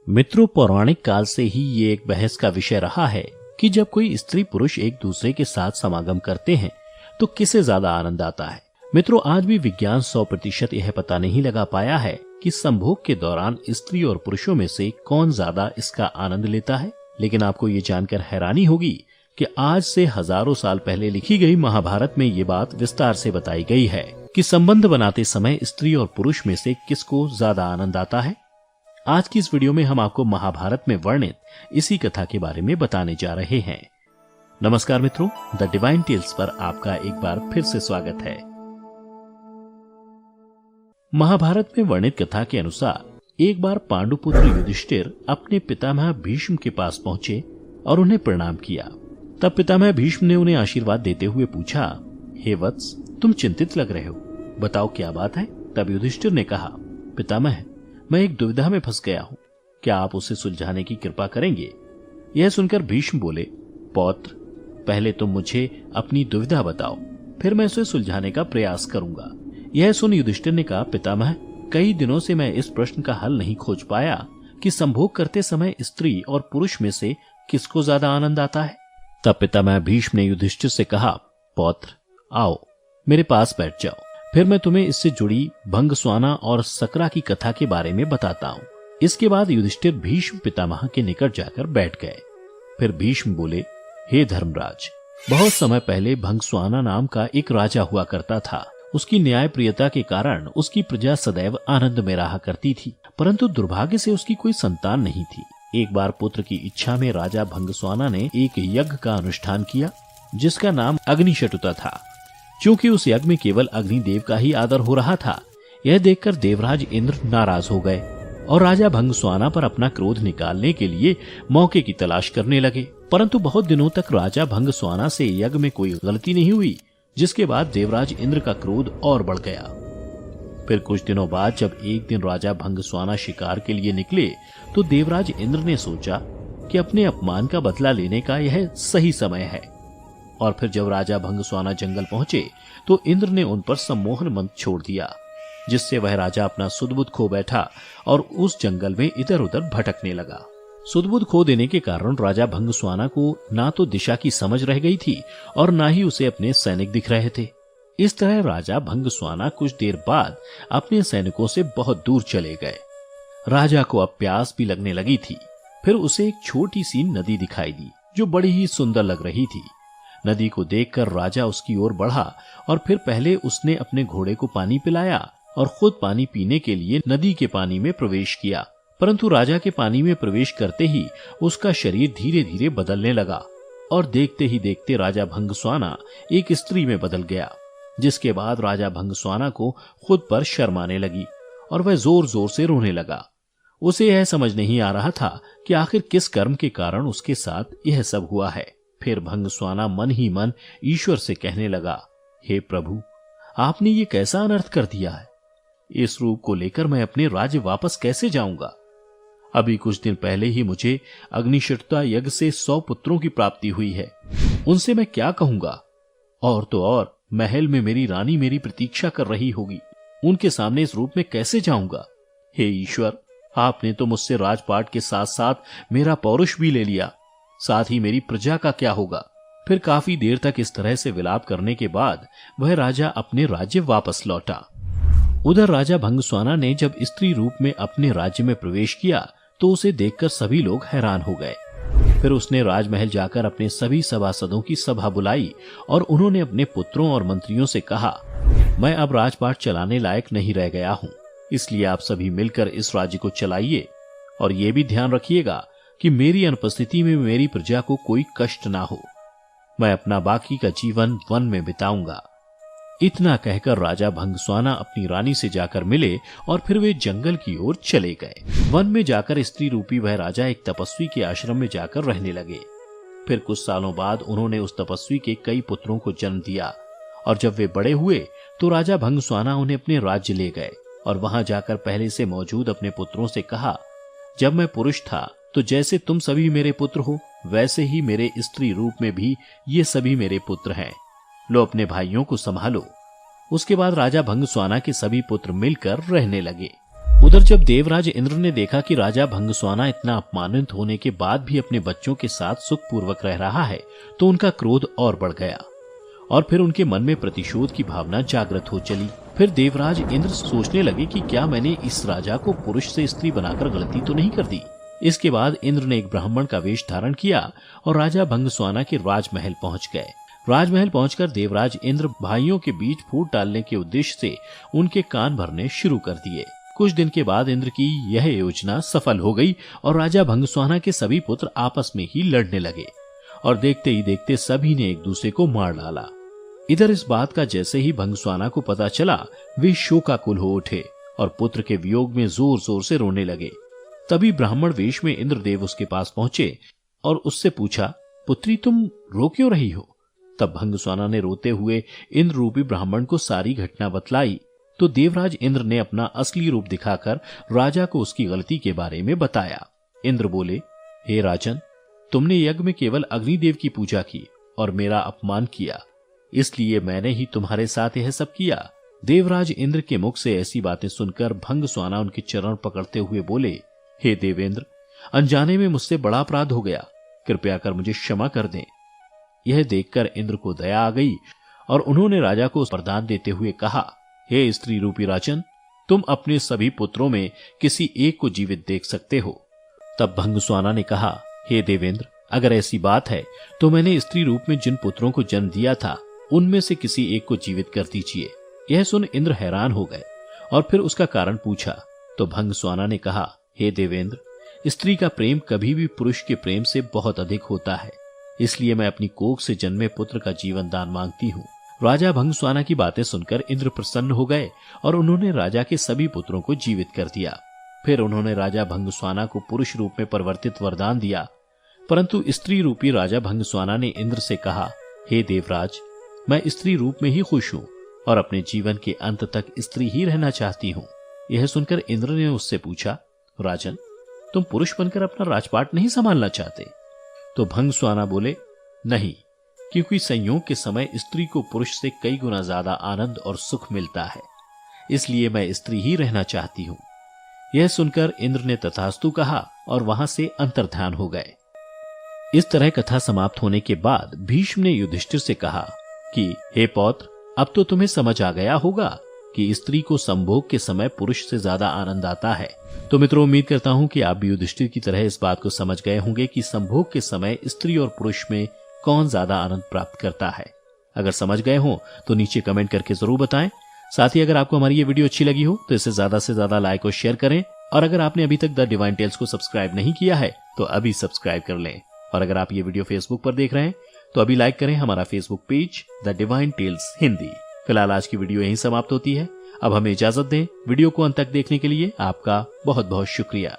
मित्रों, पौराणिक काल से ही ये एक बहस का विषय रहा है कि जब कोई स्त्री पुरुष एक दूसरे के साथ समागम करते हैं तो किसे ज्यादा आनंद आता है। मित्रों, आज भी विज्ञान 100% यह पता नहीं लगा पाया है कि संभोग के दौरान स्त्री और पुरुषों में से कौन ज्यादा इसका आनंद लेता है। लेकिन आपको ये जानकर हैरानी होगी कि आज से हजारों साल पहले लिखी गई महाभारत में ये बात विस्तार से बताई गई है कि संबंध बनाते समय स्त्री और पुरुष में से किसको ज्यादा आनंद आता है। आज की इस वीडियो में हम आपको महाभारत में वर्णित इसी कथा के बारे में बताने जा रहे हैं। नमस्कार मित्रों, द डिवाइन टेल्स पर आपका एक बार फिर से स्वागत है। महाभारत में वर्णित कथा के अनुसार एक बार पांडुपुत्र युधिष्ठिर अपने पितामह भीष्म के पास पहुंचे और उन्हें प्रणाम किया। तब पितामह भीष्म ने उन्हें आशीर्वाद देते हुए पूछा, हे वत्स, तुम चिंतित लग रहे हो, बताओ क्या बात है। तब युधिष्ठिर ने कहा, पितामह, मैं एक दुविधा में फंस गया हूँ, क्या आप उसे सुलझाने की कृपा करेंगे। यह सुनकर भीष्म बोले, पौत्र, पहले तुम मुझे अपनी दुविधा बताओ, फिर मैं उसे सुलझाने का प्रयास करूंगा। यह सुन युधिष्ठिर ने कहा, पितामह, कई दिनों से मैं इस प्रश्न का हल नहीं खोज पाया कि संभोग करते समय स्त्री और पुरुष में से किसको ज्यादा आनंद आता है। तब पितामह भीष्म ने युधिष्ठिर से कहा, पौत्र, आओ मेरे पास बैठ जाओ, फिर मैं तुम्हें इससे जुड़ी भंगस्वाना और सकरा की कथा के बारे में बताता हूँ। इसके बाद युधिष्ठिर भीष्म पितामह के निकट जाकर बैठ गए। फिर भीष्म बोले, हे धर्मराज, बहुत समय पहले भंगस्वाना नाम का एक राजा हुआ करता था। उसकी न्यायप्रियता के कारण उसकी प्रजा सदैव आनंद में रहा करती थी, परंतु दुर्भाग्य से उसकी कोई संतान नहीं थी। एक बार पुत्र की इच्छा में राजा भंगस्वाना ने एक यज्ञ का अनुष्ठान किया जिसका नाम अग्निशटुता था। क्योंकि उस यज्ञ में केवल अग्निदेव का ही आदर हो रहा था, यह देखकर देवराज इंद्र नाराज हो गए और राजा भंगस्वाना पर अपना क्रोध निकालने के लिए मौके की तलाश करने लगे। परंतु बहुत दिनों तक राजा भंगस्वाना से यज्ञ में कोई गलती नहीं हुई, जिसके बाद देवराज इंद्र का क्रोध और बढ़ गया। फिर कुछ दिनों बाद जब एक दिन राजा भंगस्वाना शिकार के लिए निकले तो देवराज इंद्र ने सोचा कि अपने अपमान का बदला लेने का यह सही समय है। और फिर जब राजा भंगस्वाना जंगल पहुंचे तो इंद्र ने उन पर सम्मोहन मंत्र छोड़ दिया, जिससे वह राजा अपना सुध-बुध खो बैठा और उस जंगल में इधर उधर भटकने लगा। सुध-बुध खो देने के कारण राजा भंगस्वाना को ना तो दिशा की समझ रह गई थी और ना ही उसे अपने सैनिक दिख रहे थे। इस तरह राजा भंगस्वाना कुछ देर बाद अपने सैनिकों से बहुत दूर चले गए। राजा को अब प्यास भी लगने लगी थी। फिर उसे एक छोटी सी नदी दिखाई दी जो बड़ी ही सुंदर लग रही थी। नदी को देखकर राजा उसकी ओर बढ़ा और फिर पहले उसने अपने घोड़े को पानी पिलाया और खुद पानी पीने के लिए नदी के पानी में प्रवेश किया। परंतु राजा के पानी में प्रवेश करते ही उसका शरीर धीरे धीरे बदलने लगा और देखते ही देखते राजा भंगस्वाना एक स्त्री में बदल गया, जिसके बाद राजा भंगस्वाना को खुद पर शर्म आने लगी और वह जोर जोर से रोने लगा। उसे यह समझ नहीं आ रहा था कि आखिर किस कर्म के कारण उसके साथ यह सब हुआ है। फिर भंगस्वाना मन ही मन ईश्वर से कहने लगा, हे प्रभु, आपने ये कैसा अनर्थ कर दिया है। इस रूप को लेकर मैं अपने राज्य वापस कैसे जाऊंगा। अभी कुछ दिन पहले ही मुझे अग्निशटुता यज्ञ से 100 पुत्रों की प्राप्ति हुई है, उनसे मैं क्या कहूंगा। और तो और महल में मेरी रानी मेरी प्रतीक्षा कर रही होगी, उनके सामने इस रूप में कैसे जाऊंगा। हे ईश्वर, आपने तो मुझसे राजपाट के साथ साथ मेरा पौरुष भी ले लिया, साथ ही मेरी प्रजा का क्या होगा। फिर काफी देर तक इस तरह से विलाप करने के बाद वह राजा अपने राज्य वापस लौटा। उधर राजा भंगस्वाना ने जब स्त्री रूप में अपने राज्य में प्रवेश किया तो उसे देखकर सभी लोग हैरान हो गए। फिर उसने राजमहल जाकर अपने सभी सभासदों की सभा बुलाई और उन्होंने अपने पुत्रों और मंत्रियों से कहा, मैं अब राजपाट चलाने लायक नहीं रह गया हूँ, इसलिए आप सभी मिलकर इस राज्य को चलाइए और ये भी ध्यान रखिएगा कि मेरी अनुपस्थिति में मेरी प्रजा को कोई कष्ट ना हो। मैं अपना बाकी का जीवन वन में बिताऊंगा। इतना कहकर राजा भंगस्वाना अपनी रानी से जाकर मिले और फिर वे जंगल की ओर चले गए। वन में जाकर स्त्री रूपी वह राजा एक तपस्वी के आश्रम में जाकर रहने लगे। फिर कुछ सालों बाद उन्होंने उस तपस्वी के कई पुत्रों को जन्म दिया और जब वे बड़े हुए तो राजा भंगस्वाना उन्हें अपने राज्य ले गए और वहां जाकर पहले से मौजूद अपने पुत्रों से कहा, जब मैं पुरुष था तो जैसे तुम सभी मेरे पुत्र हो, वैसे ही मेरे स्त्री रूप में भी ये सभी मेरे पुत्र हैं। लो अपने भाइयों को संभालो। उसके बाद राजा भंगस्वाना के सभी पुत्र मिलकर रहने लगे। उधर जब देवराज इंद्र ने देखा कि राजा भंगस्वाना इतना अपमानित होने के बाद भी अपने बच्चों के साथ सुखपूर्वक रह रहा है, तो उनका क्रोध और बढ़ गया और फिर उनके मन में प्रतिशोध की भावना जागृत हो चली। फिर देवराज इंद्र सोचने लगे कि क्या मैंने इस राजा को पुरुष से स्त्री बनाकर गलती तो नहीं कर दी। इसके बाद इंद्र ने एक ब्राह्मण का वेश धारण किया और राजा भंगस्वाना के राजमहल पहुंच गए। राजमहल पहुंचकर देवराज इंद्र भाइयों के बीच फूट डालने के उद्देश्य से उनके कान भरने शुरू कर दिए। कुछ दिन के बाद इंद्र की यह योजना सफल हो गई और राजा भंगस्वाना के सभी पुत्र आपस में ही लड़ने लगे और देखते ही देखते सभी ने एक दूसरे को मार डाला। इधर इस बात का जैसे ही भंगस्वाना को पता चला, वे शोकाकुल हो उठे और पुत्र के वियोग में जोर जोर से रोने लगे। तभी ब्राह्मण वेश में इंद्रदेव उसके पास पहुंचे और उससे पूछा, पुत्री तुम रो क्यों रही हो? तब भंगस्वाना ने रोते हुए इंद्र रूपी ब्राह्मण को सारी घटना बतलाई। तो देवराज इंद्र ने अपना असली रूप दिखाकर राजा को उसकी गलती के बारे में बताया। इंद्र बोले, हे राजन, तुमने यज्ञ में केवल अग्निदेव की पूजा की और मेरा अपमान किया, इसलिए मैंने ही तुम्हारे साथ यह सब किया। देवराज इंद्र के मुख से ऐसी बातें सुनकर भंगस्वाना उनके चरण पकड़ते हुए बोले, हे देवेंद्र, अनजाने में मुझसे बड़ा अपराध हो गया, कृपया कर मुझे क्षमा कर दें। यह देखकर इंद्र को दया आ गई और उन्होंने राजा को वरदान देते हुए कहा, हे स्त्री रूपी राजन, तुम अपने सभी पुत्रों में किसी एक को जीवित देख सकते हो। तब भंगस्वाना ने कहा, हे देवेंद्र, अगर ऐसी बात है तो मैंने स्त्री रूप में जिन पुत्रों को जन्म दिया था उनमें से किसी एक को जीवित कर दीजिए। यह सुन इंद्र हैरान हो गए और फिर उसका कारण पूछा। तो भंगस्वाना ने कहा, हे देवेंद्र, स्त्री का प्रेम कभी भी पुरुष के प्रेम से बहुत अधिक होता है, इसलिए मैं अपनी कोख से जन्मे पुत्र का जीवन दान मांगती हूँ। राजा भंगस्वाना की बातें सुनकर इंद्र प्रसन्न हो गए और उन्होंने राजा के सभी पुत्रों को जीवित कर दिया। फिर उन्होंने राजा भंगस्वाना को पुरुष रूप में परिवर्तित वरदान दिया, परंतु स्त्री रूपी राजा भंगस्वाना ने इंद्र से कहा, हे देवराज, मैं स्त्री रूप में ही खुश हूँ और अपने जीवन के अंत तक स्त्री ही रहना चाहती हूँ। यह सुनकर इंद्र ने उससे पूछा, राजन, तुम पुरुष बनकर अपना राजपाट नहीं संभालना चाहते? तो भंगस्वाना बोले, नहीं, क्योंकि संयोग के समय स्त्री को पुरुष से कई गुना ज्यादा आनंद और सुख मिलता है, इसलिए मैं स्त्री ही रहना चाहती हूँ। यह सुनकर इंद्र ने तथास्तु कहा और वहां से अंतर्ध्यान हो गए। इस तरह कथा समाप्त होने के बाद भीष्म ने युधिष्ठिर से कहा कि हे पौत्र, अब तो तुम्हें समझ आ गया होगा कि स्त्री को संभोग के समय पुरुष से ज्यादा आनंद आता है। तो मित्रों, उम्मीद करता हूं कि आप भी युधिष्ठिर की तरह इस बात को समझ गए होंगे कि संभोग के समय स्त्री और पुरुष में कौन ज्यादा आनंद प्राप्त करता है। अगर समझ गए हो तो नीचे कमेंट करके जरूर बताएं। साथ ही अगर आपको हमारी ये वीडियो अच्छी लगी हो तो इसे ज्यादा से ज्यादा लाइक और शेयर करें, और अगर आपने अभी तक द डिवाइन टेल्स को सब्सक्राइब नहीं किया है तो अभी सब्सक्राइब कर लें। और अगर आप ये वीडियो फेसबुक पर देख रहे हैं तो अभी लाइक करें हमारा Facebook page the divine tales Hindi. फिलहाल आज की वीडियो यहीं समाप्त होती है। अब हमें इजाजत दें। वीडियो को अंत तक देखने के लिए आपका बहुत बहुत शुक्रिया।